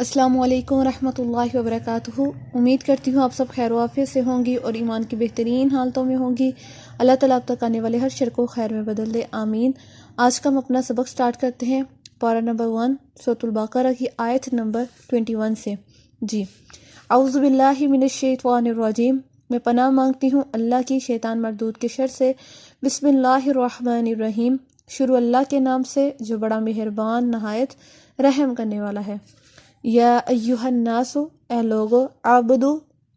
السلام علیکم ورحمۃ اللہ وبرکاتہ۔ امید کرتی ہوں آپ سب خیر و عافیت سے ہوں گی اور ایمان کی بہترین حالتوں میں ہوں گی۔ اللہ تعالیٰ آپ تک آنے والے ہر شر کو خیر میں بدل دے، آمین۔ آج کا ہم اپنا سبق سٹارٹ کرتے ہیں پارہ نمبر 1 سورۃ البقرہ کی آیت نمبر 21 سے۔ جی، اعوذ باللہ من الشیطان الرجیم، میں پناہ مانگتی ہوں اللہ کی شیطان مردود کے شر سے۔ بسم اللہ الرحمن الرحیم، شروع اللہ کے نام سے جو بڑا مہربان نہایت رحم کرنے والا ہے۔ یا ایہا الناس، اے لوگو، عبدو،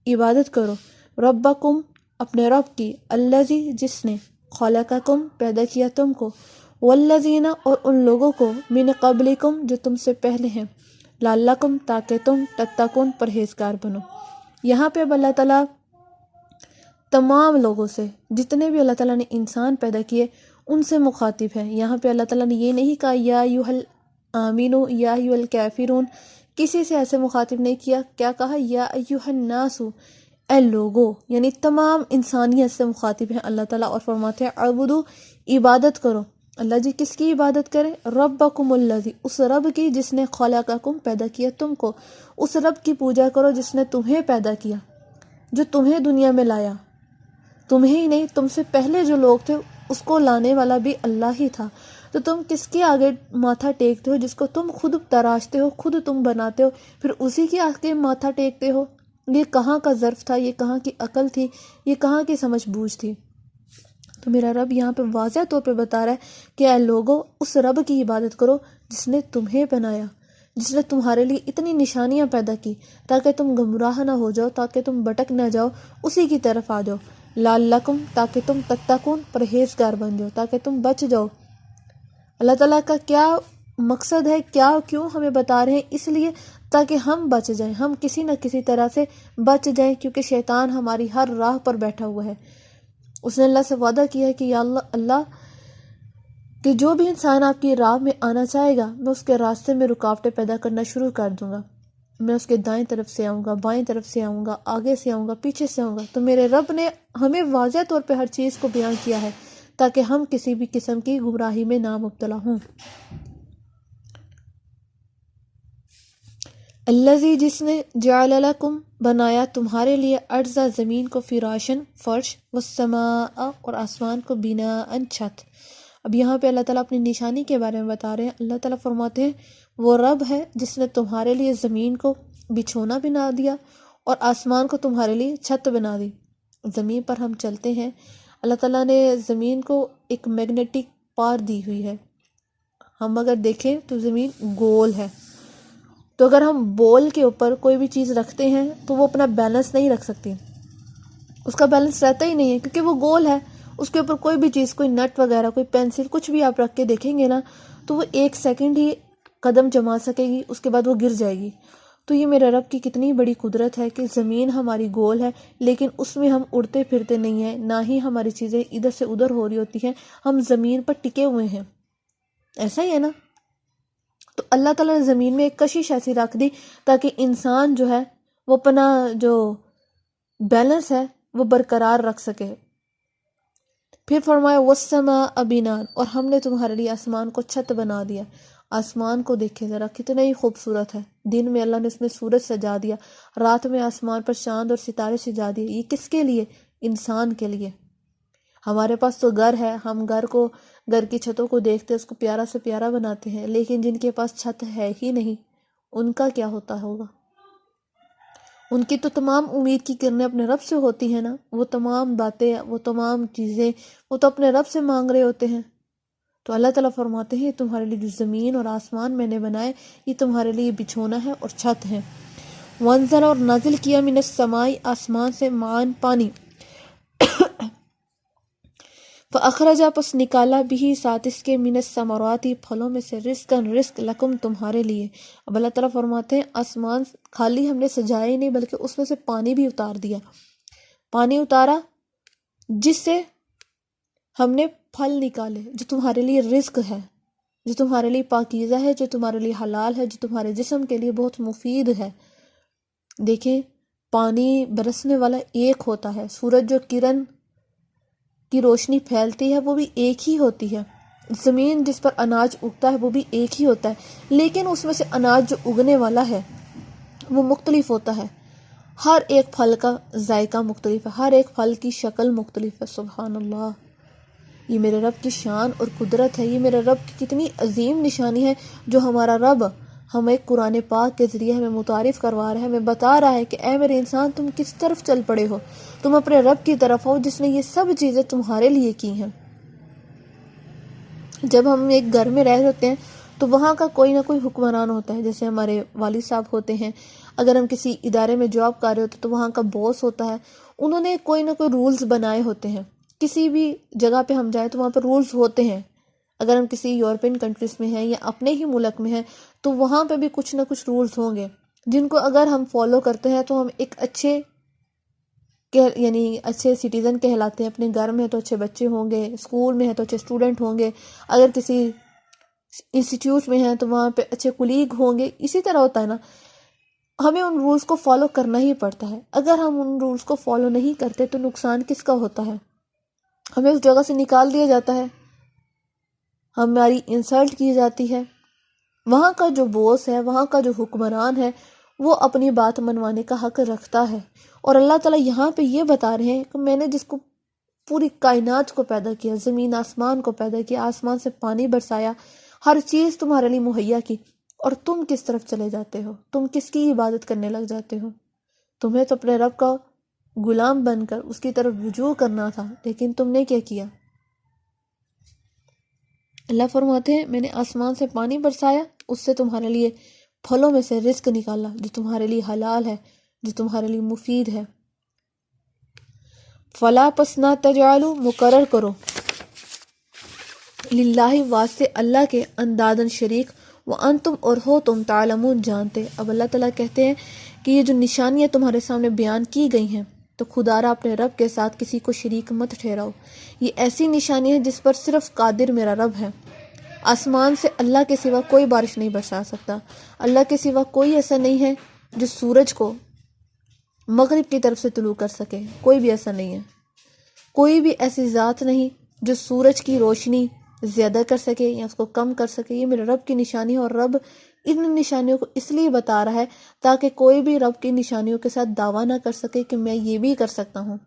عبادت کرو، ربکم، اپنے رب کی، الذی، جس نے، خلقکم، پیدا کیا تم کو، والذین، اور ان لوگوں کو، من قبلکم، جو تم سے پہلے ہیں، لعلکم، تاکہ تم تتقون، پرہیزگار بنو۔ یہاں پہ اب اللہ تعالیٰ تمام لوگوں سے، جتنے بھی اللہ تعالیٰ نے انسان پیدا کیے ان سے مخاطب ہے۔ یہاں پہ اللہ تعالیٰ نے یہ نہیں کہا یا ایہا الآمنو یا ایہا الکافرون، کسی سے ایسے مخاطب نہیں کیا۔ کیا کہا؟ یا ایہا الناس، اے لوگو، یعنی تمام انسانیت سے مخاطب ہیں اللہ تعالیٰ، اور فرماتے ہیں عبدو، عبادت کرو۔ اللہ جی کس کی عبادت کریں؟ ربکم الذی، اس رب کی جس نے خلقکم، پیدا کیا تم کو۔ اس رب کی پوجا کرو جس نے تمہیں پیدا کیا، جو تمہیں دنیا میں لایا۔ تمہیں ہی نہیں، تم سے پہلے جو لوگ تھے اس کو لانے والا بھی اللہ ہی تھا۔ تو تم کس کے آگے ماتھا ٹیکتے ہو؟ جس کو تم خود تراشتے ہو، خود تم بناتے ہو، پھر اسی کے آگے ماتھا ٹیکتے ہو۔ یہ کہاں کا ظرف تھا؟ یہ کہاں کی عقل تھی؟ یہ کہاں کی سمجھ بوجھ تھی؟ تو میرا رب یہاں پہ واضح طور پہ بتا رہا ہے کہ اے لوگو، اس رب کی عبادت کرو جس نے تمہیں بنایا، جس نے تمہارے لیے اتنی نشانیاں پیدا کی تاکہ تم گمراہ نہ ہو جاؤ، تاکہ تم بھٹک نہ جاؤ، اسی کی طرف آ جاؤ۔ لعلکم، تاکہ تم تتقون، پرہیزگار بن جاؤ، تاکہ تم بچ جاؤ۔ اللہ تعالیٰ کا کیا مقصد ہے، کیوں ہمیں بتا رہے ہیں؟ اس لیے تاکہ ہم بچ جائیں، ہم کسی نہ کسی طرح سے بچ جائیں، کیونکہ شیطان ہماری ہر راہ پر بیٹھا ہوا ہے۔ اس نے اللہ سے وعدہ کیا ہے کہ یا اللہ کہ جو بھی انسان آپ کی راہ میں آنا چاہے گا، میں اس کے راستے میں رکاوٹیں پیدا کرنا شروع کر دوں گا۔ میں اس کے دائیں طرف سے آؤں گا، بائیں طرف سے آؤں گا، آگے سے آؤں گا، پیچھے سے آؤں گا۔ تو میرے رب نے ہمیں واضح طور پہ ہر چیز کو بیان کیا ہے تاکہ ہم کسی بھی قسم کی گمراہی میں نہ مبتلا ہوں۔ الذی، جس نے، جعل لکم، بنایا تمہارے لیے، ارضا، زمین کو، فراشن، فرش، والسماء، اور آسمان کو، بناء، چھت۔ اب یہاں پہ اللہ تعالیٰ اپنی نشانی کے بارے میں بتا رہے ہیں۔ اللہ تعالیٰ فرماتے ہیں وہ رب ہے جس نے تمہارے لیے زمین کو بچھونا بنا دیا اور آسمان کو تمہارے لیے چھت بنا دی۔ زمین پر ہم چلتے ہیں، اللہ تعالیٰ نے زمین کو ایک میگنیٹک پار دی ہوئی ہے۔ ہم اگر دیکھیں تو زمین گول ہے، تو اگر ہم بول کے اوپر کوئی بھی چیز رکھتے ہیں تو وہ اپنا بیلنس نہیں رکھ سکتی، اس کا بیلنس رہتا ہی نہیں ہے کیونکہ وہ گول ہے۔ اس کے اوپر کوئی بھی چیز، کوئی نٹ وغیرہ، کوئی پینسل، کچھ بھی آپ رکھ کے دیکھیں گے نا تو وہ 1 سیکنڈ ہی قدم جما سکے گی، اس کے بعد وہ گر جائے گی۔ تو یہ میرے رب کی کتنی بڑی قدرت ہے کہ زمین ہماری گول ہے لیکن اس میں ہم اڑتے پھرتے نہیں ہیں، نہ ہی ہماری چیزیں ادھر سے ادھر ہو رہی ہوتی ہیں، ہم زمین پر ٹکے ہوئے ہیں۔ ایسا ہی ہے نا؟ تو اللہ تعالیٰ نے زمین میں ایک کشش ایسی رکھ دی تاکہ انسان جو ہے وہ اپنا جو بیلنس ہے وہ برقرار رکھ سکے۔ پھر فرمایا والسماء بناء، اور ہم نے تمہارے لیے آسمان کو چھت بنا دیا۔ آسمان کو دیکھیں ذرا، کتنا ہی خوبصورت ہے۔ دن میں اللہ نے اس میں سورج سجا دیا، رات میں آسمان پر چاند اور ستارے سجا دیے۔ یہ کس کے لیے؟ انسان کے لیے۔ ہمارے پاس تو گھر ہے، ہم گھر کی چھتوں کو دیکھتے اس کو پیارا سے پیارا بناتے ہیں، لیکن جن کے پاس چھت ہے ہی نہیں ان کا کیا ہوتا ہوگا؟ ان کی تو تمام امید کی کرنیں اپنے رب سے ہوتی ہیں نا، وہ تمام باتیں، وہ تمام چیزیں وہ تو اپنے رب سے مانگ رہے ہوتے ہیں۔ تو اللہ تعالیٰ فرماتے ہیں تمہارے لیے جو زمین اور آسمان میں نے بنائے یہ تمہارے لیے بچھونا ہے اور چھت ہے۔ وانزل، اور نازل کیا، من السماء، آسمان سے، معان، پانی، فاخرجا، پس نکالا، بھی، ساتھ اس کے، من الثمرات، پھلوں میں سے، رزقاً، رزق، لکم، تمہارے لیے۔ اب اللہ تعالیٰ فرماتے ہیں آسمان خالی ہم نے سجایا ہی نہیں بلکہ اس میں سے پانی بھی اتار دیا۔ پانی اتارا جس سے ہم نے پھل نکالے جو تمہارے لیے رزق ہے، جو تمہارے لیے پاکیزہ ہے، جو تمہارے لیے حلال ہے، جو تمہارے جسم کے لیے بہت مفید ہے۔ دیکھیں، پانی برسنے والا ایک ہوتا ہے، سورج جو کرن کی روشنی پھیلتی ہے وہ بھی ایک ہی ہوتی ہے، زمین جس پر اناج اگتا ہے وہ بھی ایک ہی ہوتا ہے، لیکن اس میں سے اناج جو اگنے والا ہے وہ مختلف ہوتا ہے، ہر ایک پھل کا ذائقہ مختلف ہے، ہر ایک پھل کی شکل مختلف ہے۔ سبحان اللہ، یہ میرے رب کی شان اور قدرت ہے، یہ میرے رب کی کتنی عظیم نشانی ہے جو ہمارا رب ہمیں قرآن پاک کے ذریعے ہمیں متعارف کروا رہا ہے، ہمیں بتا رہا ہے کہ اے میرے انسان، تم کس طرف چل پڑے ہو، تم اپنے رب کی طرف ہو جس نے یہ سب چیزیں تمہارے لیے کی ہیں۔ جب ہم ایک گھر میں رہ ہوتے ہیں تو وہاں کا کوئی نہ کوئی حکمران ہوتا ہے، جیسے ہمارے والد صاحب ہوتے ہیں، اگر ہم کسی ادارے میں جاب کر رہے ہوتے ہیں تو وہاں کا باس ہوتا ہے، انہوں نے کوئی نہ کوئی رولز بنائے ہوتے ہیں۔ کسی بھی جگہ پہ ہم جائیں تو وہاں پہ رولز ہوتے ہیں، اگر ہم کسی یورپین کنٹریز میں ہیں یا اپنے ہی ملک میں ہیں تو وہاں پہ بھی کچھ نہ کچھ رولز ہوں گے جن کو اگر ہم فالو کرتے ہیں تو ہم ایک اچھے اچھے سٹیزن کہلاتے ہیں۔ اپنے گھر میں تو اچھے بچے ہوں گے، اسکول میں ہے تو اچھے اسٹوڈنٹ ہوں گے، اگر کسی انسٹیٹیوٹ میں ہیں تو وہاں پہ اچھے کولیگ ہوں گے۔ اسی طرح ہوتا ہے نا، ہمیں ان رولز کو فالو کرنا ہی پڑتا ہے۔ اگر ہم ان رولز کو فالو نہیں کرتے تو نقصان کس کا ہوتا ہے؟ ہمیں اس جگہ سے نکال دیا جاتا ہے، ہماری انسلٹ کی جاتی ہے۔ وہاں کا جو باس ہے، وہاں کا جو حکمران ہے، وہ اپنی بات منوانے کا حق رکھتا ہے۔ اور اللہ تعالیٰ یہاں پہ یہ بتا رہے ہیں کہ میں نے جس کو پوری کائنات کو پیدا کیا، زمین آسمان کو پیدا کیا، آسمان سے پانی برسایا، ہر چیز تمہارے لیے مہیا کی، اور تم کس طرف چلے جاتے ہو؟ تم کس کی عبادت کرنے لگ جاتے ہو؟ تمہیں تو اپنے رب کا غلام بن کر اس کی طرف رجوع کرنا تھا، لیکن تم نے کیا کیا؟ اللہ فرماتے ہیں میں نے آسمان سے پانی برسایا، اس سے تمہارے لیے پھلوں میں سے رزق نکالا جو تمہارے لیے حلال ہے، جو تمہارے لیے مفید ہے۔ فلا پس نہ تجعلوا، مقرر کرو، للہ واسطے اللہ کے، اندادن شریک، وانتم اور ہو تم تعلمون جانتے۔ اب اللہ تعالیٰ کہتے ہیں کہ یہ جو نشانیاں تمہارے سامنے بیان کی گئی ہیں تو خدا را اپنے رب کے ساتھ کسی کو شریک مت ٹھہراؤ۔ یہ ایسی نشانی ہے جس پر صرف قادر میرا رب ہے۔ آسمان سے اللہ کے سوا کوئی بارش نہیں برسا سکتا، اللہ کے سوا کوئی ایسا نہیں ہے جو سورج کو مغرب کی طرف سے طلوع کر سکے، کوئی بھی ایسا نہیں ہے۔ کوئی بھی ایسی ذات نہیں جو سورج کی روشنی زیادہ کر سکے یا اس کو کم کر سکے۔ یہ میرے رب کی نشانی ہے، اور رب ان نشانیوں کو اس لیے بتا رہا ہے تاکہ کوئی بھی رب کی نشانیوں کے ساتھ دعویٰ نہ کر سکے کہ میں یہ بھی کر سکتا ہوں۔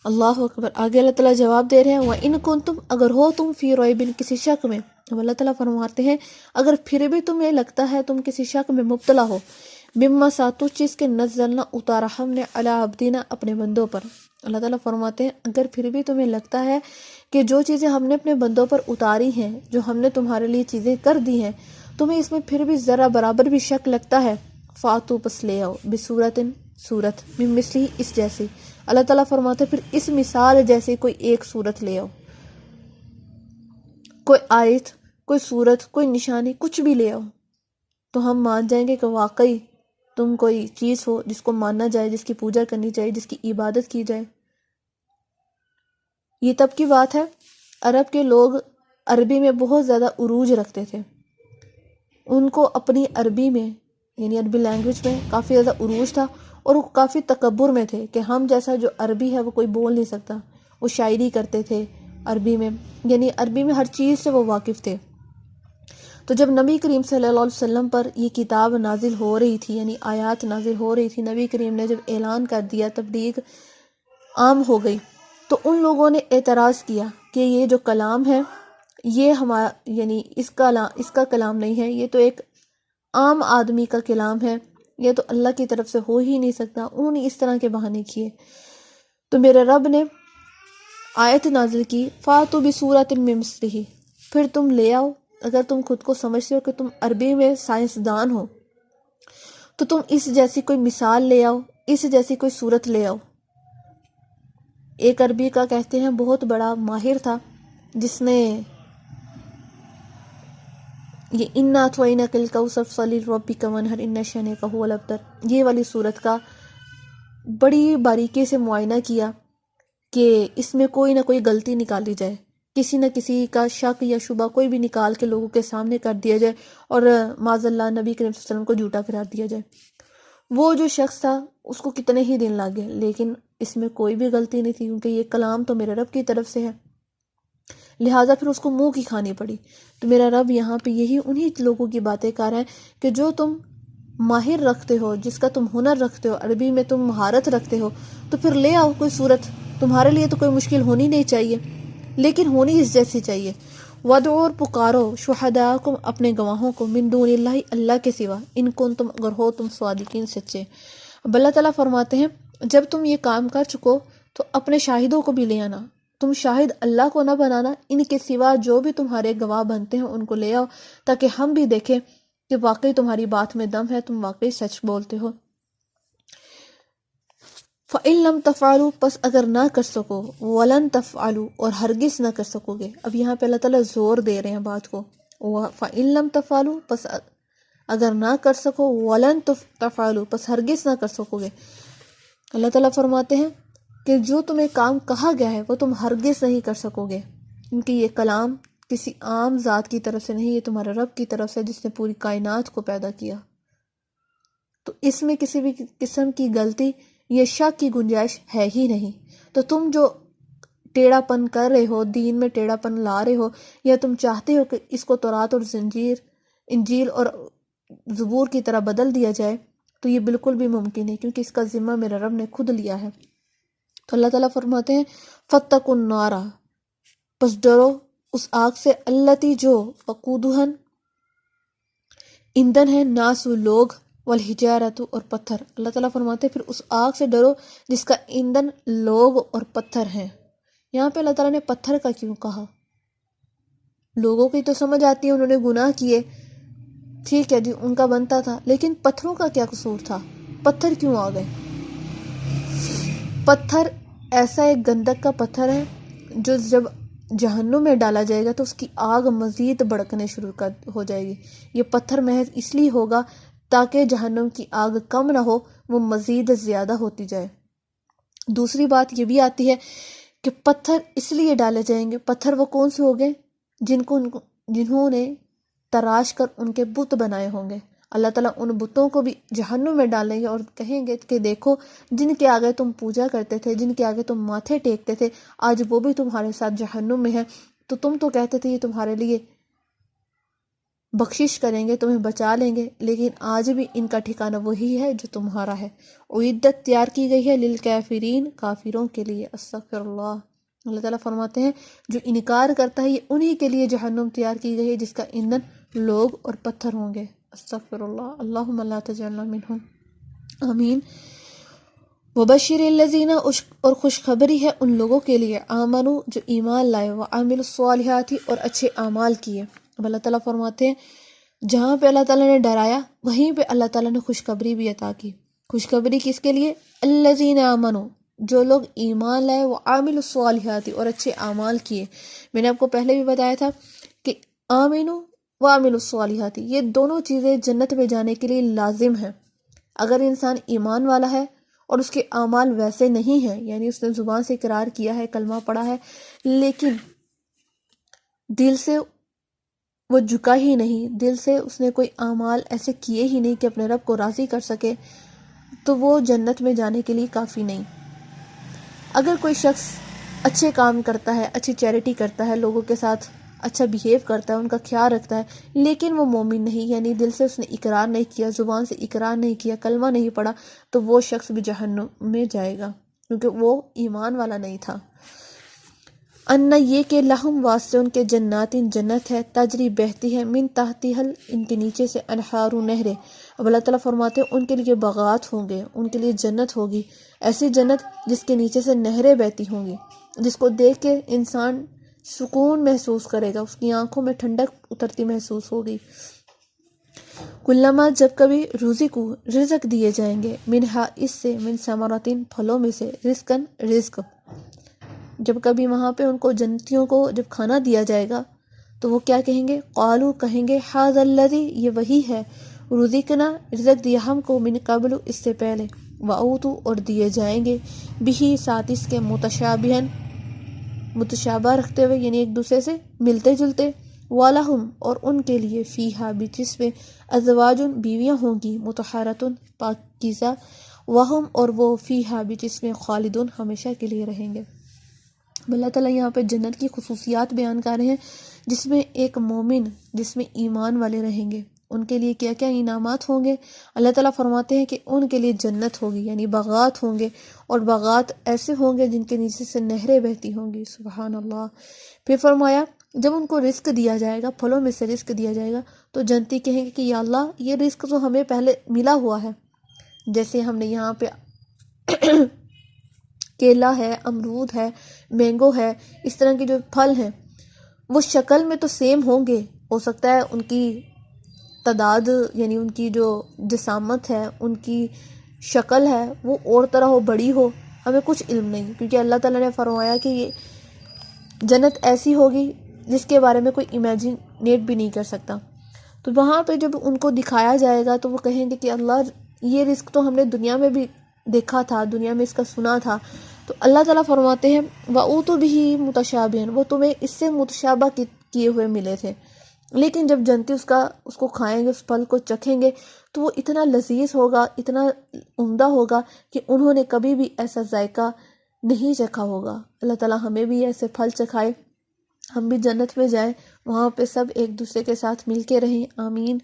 اللہ اکبر۔ آگے اللہ تعالیٰ جواب دے رہے ہیں وَإِن كُنتُمْ، اگر ہو تم فی ریب، کسی شک میں۔ اب اللہ تعالیٰ فرماتے ہیں اگر پھر بھی تمہیں لگتا ہے تم کسی شک میں مبتلا ہو، مما ساتو چیز کے نزلنا اتارا ہم نے علی عبدینا اپنے بندوں پر۔ اللہ تعالیٰ فرماتے ہیں اگر پھر بھی تمہیں لگتا ہے کہ جو چیزیں ہم نے اپنے بندوں پر اتاری ہیں، جو ہم نے تمہارے لیے چیزیں کر دی ہیں، تمہیں اس میں پھر بھی ذرا برابر بھی شک لگتا ہے، فاتو پس لے آؤ بصورتن، صورت، من مثلی، اس جیسی۔ اللہ تعالیٰ فرماتے ہیں پھر اس مثال جیسے کوئی ایک صورت لے آؤ، کوئی آیت، کوئی صورت، کوئی نشانی، کچھ بھی لے آؤ تو ہم مان جائیں گے کہ واقعی تم کوئی چیز ہو جس کو ماننا جائے، جس کی پوجا کرنی چاہیے، جس کی عبادت کی جائے۔ یہ تب کی بات ہے، عرب کے لوگ عربی میں بہت زیادہ عروج رکھتے تھے، ان کو اپنی عربی میں یعنی عربی لینگویج میں کافی زیادہ عروج تھا، اور وہ کافی تکبر میں تھے کہ ہم جیسا جو عربی ہے وہ کوئی بول نہیں سکتا۔ وہ شاعری کرتے تھے عربی میں، یعنی عربی میں ہر چیز سے وہ واقف تھے۔ تو جب نبی کریم صلی اللہ علیہ وسلم پر یہ کتاب نازل ہو رہی تھی، یعنی آیات نازل ہو رہی تھی، نبی کریم نے جب اعلان کر دیا، تبلیغ عام ہو گئی، تو ان لوگوں نے اعتراض کیا کہ یہ جو کلام ہے یہ ہمارا یعنی اس کا کلام نہیں ہے، یہ تو ایک عام آدمی کا کلام ہے، یہ تو اللہ کی طرف سے ہو ہی نہیں سکتا۔ انہوں نے اس طرح کے بہانے کیے، تو میرے رب نے آیت نازل کی فاتو بصورت من مثلہ، پھر تم لے آؤ، اگر تم خود کو سمجھتے ہو کہ تم عربی میں سائنسدان ہو تو تم اس جیسی کوئی مثال لے آؤ، اس جیسی کوئی صورت لے آؤ۔ ایک عربی کا کہتے ہیں بہت بڑا ماہر تھا جس نے یہ اِنَّا أَعْطَيْنَاكَ الْكَوْثَرَ فَصَلِّ لِرَبِّكَ وَانْحَرْ إِنَّ شَانِئَكَ هُوَ الْأَبْتَرُ، یہ والی صورت کا بڑی باریکی سے معائنہ کیا کہ اس میں کوئی نہ کوئی غلطی نکالی جائے، کسی نہ کسی کا شک یا شبہ کوئی بھی نکال کے لوگوں کے سامنے کر دیا جائے، اور معاذ اللہ نبی کریم صلی اللہ علیہ وسلم کو جھوٹا قرار دیا جائے۔ وہ جو شخص تھا اس کو کتنے ہی دن لگ گئے، لیکن اس میں کوئی بھی غلطی نہیں تھی کیونکہ یہ کلام تو میرے رب کی طرف سے ہے۔ لہٰذا پھر اس کو منہ کی کھانی پڑی۔ تو میرا رب یہاں پہ یہی انہی لوگوں کی باتیں کر رہا ہے کہ جو تم ماہر رکھتے ہو، جس کا تم ہنر رکھتے ہو، عربی میں تم مہارت رکھتے ہو، تو پھر لے آؤ کوئی صورت، تمہارے لیے تو کوئی مشکل ہونی نہیں چاہیے، لیکن ہونی اس جیسی چاہیے۔ وَادْعُوا اور پکارو شہداءکم اپنے گواہوں کو، من دون اللہ اللہ کے سوا، ان کنتم اگر ہو تم صادقین سچے۔ اب اللہ تعالیٰ فرماتے ہیں جب تم یہ کام کر چکو تو اپنے شاہدوں کو بھی لے آنا، تم شاہد اللہ کو نہ بنانا، ان کے سوا جو بھی تمہارے گواہ بنتے ہیں ان کو لے آؤ، تاکہ ہم بھی دیکھیں کہ واقعی تمہاری بات میں دم ہے، تم واقعی سچ بولتے ہو۔ فَإِن لَمْ تَفْعَلُوا پس اگر نہ کر سکو، وَلَن تَفْعَلُوا اور ہرگز نہ کر سکو گے۔ اب یہاں پہ اللہ تعالیٰ زور دے رہے ہیں بات کو، فَإِن لَمْ تَفْعَلُوا پس اگر نہ کر سکو، وَلَن تَفْعَلُوا پس ہرگز نہ کر سکو گے۔ اللہ تعالیٰ فرماتے ہیں کہ جو تمہیں کام کہا گیا ہے وہ تم ہرگز نہیں کر سکو گے، کیونکہ یہ کلام کسی عام ذات کی طرف سے نہیں، یہ تمہارے رب کی طرف سے جس نے پوری کائنات کو پیدا کیا۔ تو اس میں کسی بھی قسم کی غلطی یا شک کی گنجائش ہے ہی نہیں۔ تو تم جو ٹیڑھا پن کر رہے ہو، دین میں ٹیڑھا پن لا رہے ہو، یا تم چاہتے ہو کہ اس کو تورات اور انجیل اور زبور کی طرح بدل دیا جائے، تو یہ بالکل بھی ممکن ہے، کیونکہ اس کا ذمہ میرا رب نے خود لیا ہے۔ تو اللہ تعالیٰ فرماتے ہیں فَاتَّقُوا النَّارَ پس ڈرو اس آگ سے، التی جو وقودھا ایندھن ہے، ناس لوگ، والحجارۃ اور پتھر۔ اللہ تعالیٰ فرماتے ہیں پھر اس آگ سے ڈرو جس کا ایندھن لوگ اور پتھر ہیں۔ یہاں پہ اللہ تعالیٰ نے پتھر کا کیوں کہا؟ لوگوں کی تو سمجھ آتی ہے، انہوں نے گناہ کیے، ٹھیک ہے جی، ان کا بنتا تھا، لیکن پتھروں کا کیا قصور تھا؟ پتھر کیوں آ گئے؟ پتھر ایسا ایک گندک کا پتھر ہے جو جب جہنم میں ڈالا جائے گا تو اس کی آگ مزید بھڑکنے شروع ہو جائے گی۔ یہ پتھر محض اس لیے ہوگا تاکہ جہنم کی آگ کم نہ ہو، وہ مزید زیادہ ہوتی جائے۔ دوسری بات یہ بھی آتی ہے کہ پتھر اس لیے ڈالے جائیں گے، پتھر وہ کون سے ہو گئے جنہوں نے تراش کر ان کے بت بنائے ہوں گے۔ اللہ تعالیٰ ان بتوں کو بھی جہنم میں ڈالیں گے اور کہیں گے کہ دیکھو جن کے آگے تم پوجا کرتے تھے، جن کے آگے تم ماتھے ٹیکتے تھے، آج وہ بھی تمہارے ساتھ جہنم میں ہیں۔ تو تم تو کہتے تھے یہ تمہارے لیے بخشش کریں گے، تمہیں بچا لیں گے، لیکن آج بھی ان کا ٹھکانہ وہی ہے جو تمہارا ہے۔ اعدت تیار کی گئی ہے للکافرین کافروں کے لیے۔ استغفر اللہ۔ اللہ تعالیٰ فرماتے ہیں جو انکار کرتا ہے یہ انہی کے لیے جہنم تیار کی گئی ہے جس کا ایندھن لوگ اور پتھر ہوں گے۔ استغفر اللہ۔ اللہم لا تجعلنا منہم، آمین۔ وبشر الذین اور خوشخبری ہے ان لوگوں کے لیے، آمنو جو ایمان لائے، وعملوا الصالحات اور اچھے اعمال کیے۔ اب اللہ تعالیٰ فرماتے ہیں جہاں پہ اللہ تعالیٰ نے ڈرایا وہیں پہ اللہ تعالیٰ نے خوشخبری بھی عطا کی۔ خوشخبری کس کے لیے؟ الذین آمنو جو لوگ ایمان لائے، وعملوا الصالحات اور اچھے اعمال کیے۔ میں نے آپ کو پہلے بھی بتایا تھا کہ آمنو وعملوا الصالحات یہ دونوں چیزیں جنت میں جانے کے لیے لازم ہیں۔ اگر انسان ایمان والا ہے اور اس کے اعمال ویسے نہیں ہیں، یعنی اس نے زبان سے اقرار کیا ہے، کلمہ پڑھا ہے، لیکن دل سے وہ جھکا ہی نہیں، دل سے اس نے کوئی اعمال ایسے کیے ہی نہیں کہ اپنے رب کو راضی کر سکے، تو وہ جنت میں جانے کے لیے کافی نہیں۔ اگر کوئی شخص اچھے کام کرتا ہے، اچھی چیریٹی کرتا ہے، لوگوں کے ساتھ اچھا بیہیو کرتا ہے، ان کا خیال رکھتا ہے، لیکن وہ مومن نہیں، یعنی دل سے اس نے اقرار نہیں کیا، زبان سے اقرار نہیں کیا، کلمہ نہیں پڑھا، تو وہ شخص بھی جہنم میں جائے گا، کیونکہ وہ ایمان والا نہیں تھا۔ ان یہ کہ لہم واسطے ان کے جناتین جنت ہے، تجری بہتی ہے، من تحتہا ان کے نیچے سے، انہار نہریں۔ اب اللہ تعالیٰ فرماتے ہیں ان کے لیے باغات ہوں گے، ان کے لیے جنت ہوگی، ایسی جنت جس کے نیچے سے نہریں بہتی ہوں گی، جس کو دیکھ کے انسان سکون محسوس کرے گا، اس کی آنکھوں میں ٹھنڈک اترتی محسوس ہوگی۔ کلما جب کبھی رزقو رزق دیے جائیں گے، منہا اس سے، من ثمراتین پھلوں میں سے، رزقن رزق، جب کبھی وہاں پہ ان کو جنتیوں کو جب کھانا دیا جائے گا تو وہ کیا کہیں گے؟ قالو کہیں گے ھذا الذی یہ وہی ہے، رزقنا رزق دیا ہم کو، من قبل اس سے پہلے، واوتو اور دیے جائیں گے، بہی ساتھ اس کے، متشابہن متشابہ رکھتے ہوئے، یعنی ایک دوسرے سے ملتے جلتے، وَلَهُمْ اور ان کے لیے، فیہا بھی جس میں، ازواج بیویاں ہوں گی، مطہرۃ پاکیزہ، وہم اور وہ، فیہا بھی جس میں، خالدون ہمیشہ کے لیے رہیں گے۔ اللہ تعالیٰ یہاں پہ جنت کی خصوصیات بیان کر رہے ہیں، جس میں ایک مومن، جس میں ایمان والے رہیں گے، ان کے لیے کیا کیا انعامات ہوں گے۔ اللہ تعالیٰ فرماتے ہیں کہ ان کے لیے جنت ہوگی، یعنی باغات ہوں گے، اور باغات ایسے ہوں گے جن کے نیچے سے نہریں بہتی ہوں گی۔ سبحان اللہ۔ پھر فرمایا جب ان کو رزق دیا جائے گا، پھلوں میں سے رزق دیا جائے گا، تو جنتی کہیں گے کہ یا اللہ یہ رزق تو ہمیں پہلے ملا ہوا ہے، جیسے ہم نے یہاں پہ کیلا ہے، امرود ہے، مینگو ہے، اس طرح کے جو پھل ہیں وہ شکل میں تو سیم ہوں گے، ہو سکتا ہے ان کی تعداد یعنی ان کی جو جسامت ہے، ان کی شکل ہے وہ اور طرح ہو، بڑی ہو، ہمیں کچھ علم نہیں، کیونکہ اللہ تعالیٰ نے فرمایا کہ یہ جنت ایسی ہوگی جس کے بارے میں کوئی امیجنیٹ بھی نہیں کر سکتا۔ تو وہاں پہ جب ان کو دکھایا جائے گا تو وہ کہیں گے کہ اللہ یہ رزق تو ہم نے دنیا میں بھی دیکھا تھا، دنیا میں اس کا سنا تھا۔ تو اللہ تعالیٰ فرماتے ہیں وَأُوتُوا بِهِ مُتَشَابِهًا، وہ تمہیں اس سے متشابہ کیے ہوئے ملے تھے، لیکن جب جنتی اس کو کھائیں گے، اس پھل کو چکھیں گے، تو وہ اتنا لذیذ ہوگا، اتنا عمدہ ہوگا کہ انہوں نے کبھی بھی ایسا ذائقہ نہیں چکھا ہوگا۔ اللہ تعالیٰ ہمیں بھی ایسے پھل چکھائے، ہم بھی جنت میں جائیں، وہاں پہ سب ایک دوسرے کے ساتھ مل کے رہیں، آمین۔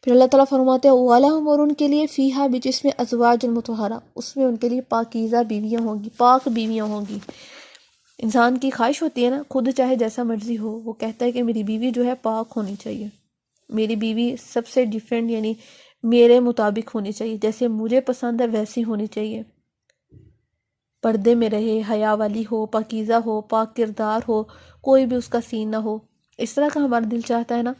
پھر اللہ تعالیٰ فرماتے ہیں وَلَهُمْ، اور ان کے لیے فیہا بھی، جس میں ازواج مطہرہ، اس میں ان کے لیے پاکیزہ بیویاں ہوں گی، پاک بیویاں ہوں گی۔ انسان کی خواہش ہوتی ہے نا، خود چاہے جیسا مرضی ہو، وہ کہتا ہے کہ میری بیوی جو ہے پاک ہونی چاہیے، میری بیوی سب سے ڈیفرنٹ، یعنی میرے مطابق ہونی چاہیے، جیسے مجھے پسند ہے ویسی ہونی چاہیے، پردے میں رہے، حیا والی ہو، پاکیزہ ہو، پاک کردار ہو، کوئی بھی اس کا سین نہ ہو، اس طرح کا ہمارا دل چاہتا ہے نا۔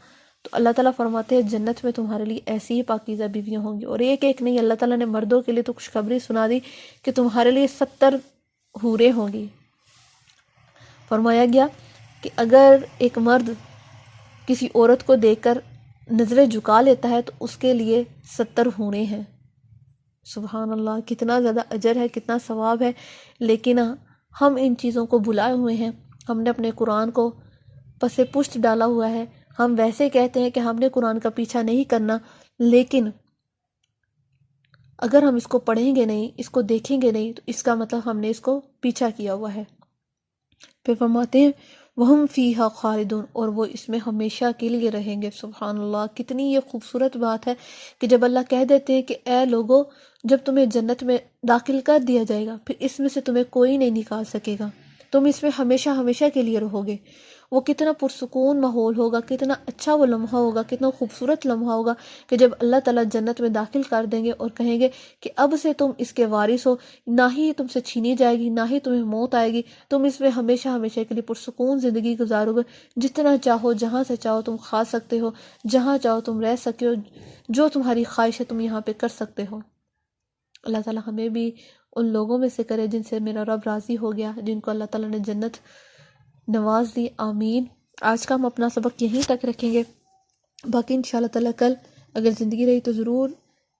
تو اللہ تعالیٰ فرماتے ہیں جنت میں تمہارے لیے ایسی ہی پاکیزہ بیویاں ہوں گی، اور ایک ایک نہیں، اللہ تعالیٰ نے مردوں کے لیے تو خوشخبری سنا دی کہ تمہارے لیے 70 حوریں ہوں گی۔ فرمایا گیا کہ اگر ایک مرد کسی عورت کو دیکھ کر نظریں جھکا لیتا ہے تو اس کے لیے 70 حوریں ہیں۔ سبحان اللہ، کتنا زیادہ اجر ہے، کتنا ثواب ہے، لیکن ہم ان چیزوں کو بھلائے ہوئے ہیں، ہم نے اپنے قرآن کو پس پشت ڈالا ہوا ہے، ہم ویسے کہتے ہیں کہ ہم نے قرآن کا پیچھا نہیں کرنا، لیکن اگر ہم اس کو پڑھیں گے نہیں، اس کو دیکھیں گے نہیں، تو اس کا مطلب ہم نے اس کو پیچھا کیا ہوا ہے۔ پھر فرماتے ہیں وَهُمْ فِيهَا خَالِدُونَ، اور وہ اس میں ہمیشہ کے لیے رہیں گے۔ سبحان اللہ، کتنی یہ خوبصورت بات ہے کہ جب اللہ کہہ دیتے ہیں کہ اے لوگو جب تمہیں جنت میں داخل کر دیا جائے گا، پھر اس میں سے تمہیں کوئی نہیں نکال سکے گا، تم اس میں ہمیشہ ہمیشہ کے لیے رہو گے۔ وہ کتنا پرسکون ماحول ہوگا، کتنا اچھا وہ لمحہ ہوگا، کتنا خوبصورت لمحہ ہوگا کہ جب اللہ تعالیٰ جنت میں داخل کر دیں گے اور کہیں گے کہ اب سے تم اس کے وارث ہو، نہ ہی تم سے چھینی جائے گی، نہ ہی تمہیں موت آئے گی، تم اس میں ہمیشہ ہمیشہ کے لیے پرسکون زندگی گزارو گے، جتنا چاہو، جہاں سے چاہو تم کھا سکتے ہو، جہاں چاہو تم رہ سکتے ہو، جو تمہاری خواہش ہے تم یہاں پہ کر سکتے ہو۔ اللہ تعالیٰ ہمیں بھی ان لوگوں میں سے کرے جن سے میرا رب راضی ہو گیا، جن کو اللہ تعالیٰ نے جنت نواز دی، آمین۔ آج کا ہم اپنا سبق یہیں تک رکھیں گے، باقی انشاءاللہ تعالیٰ کل اگر زندگی رہی تو ضرور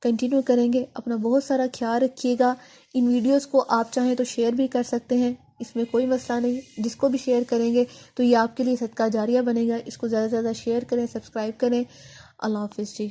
کنٹینیو کریں گے۔ اپنا بہت سارا خیال رکھیے گا۔ ان ویڈیوز کو آپ چاہیں تو شیئر بھی کر سکتے ہیں، اس میں کوئی مسئلہ نہیں، جس کو بھی شیئر کریں گے تو یہ آپ کے لیے صدقہ جاریہ بنے گا۔ اس کو زیادہ سے زیادہ شیئر کریں، سبسکرائب کریں۔ اللہ حافظ جی۔